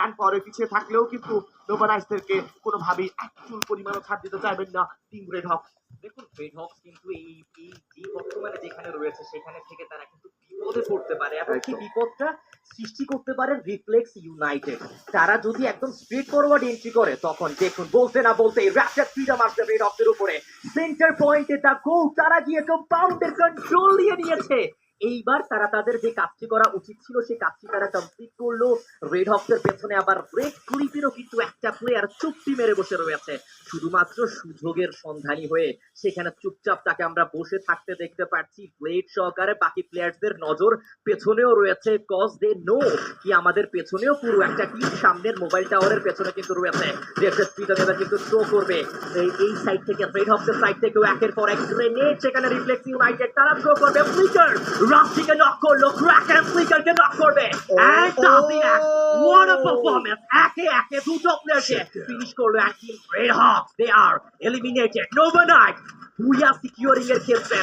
Man পাওয়ারে পিছিয়ে থাকলেও কিন্তু নোভা নাইটসদেরকে কোনোভাবেই এক চুল পরিমাণও ছাড় দিতে চাইবেন না টিম রেড হকস। দেখুন রেড হকস কিন্তু এই যে বর্তমানে যেখানে রয়েছে সেখানে থেকে তারা কিন্তু বিপদে পড়তে পারে এবং সেই একদম। বিপদটা সৃষ্টি করতে পারে রিফ্লেক্স ইউনাইটেড। তারা যদি একদম স্ট্রেট ফরওয়ার্ড এন্ট্রি করে তখন দেখুন বলতে না বলতে র্যাপচার ফ্রিডম আসবে রেড হকসের উপরে। সেন্টার পয়েন্টে দা গোল, তারা গিয়ে কম্পাউন্ডের কন্ট্রোল নিয়ে নিয়েছে। এইবার তারা তাদের যে কাজটি করা উচিত ছিল সেই কাজটি তারা কমপ্লিট করলো। রেড হকসের পেছনে আবার রেড ক্লিপেরও কিন্তু একটা প্লেয়ার চুপটি মেরে বসে রয়েছে শুধুমাত্র সুযোগের সন্ধানী হয়ে। সেখানে চুপচাপ তাকে আমরা বসে থাকতে দেখতে পাচ্ছি ব্লেড সহকারে। বাকি প্লেয়ারদের নজর পেছনেও রয়েছে, কজ দে নো কি আমাদের পেছনেও পুরো একটা টিম সামনের মোবাইল টাওয়ারের পেছনে কিন্তু রয়েছে। এবার কিন্তু থ্রো করবে এই সাইড থেকে, রেড হকসের সাইড থেকেও একের পর এক গ্রেনেড, সেখানে রিফ্লেক্স ইউনাইটেড তারা থ্রো করবে। ফ্লিকার রাফটিকে নক করলো, ক্র্যাকেন ফ্লিকারকে নক করবে। এন্ড তাসিনা what a performance! একে একে দুটো প্লেয়ারকে ফিনিশ করলো এক team Red Hawks. They are eliminated. Nova Knight we are securing এর ক্ষেত্রে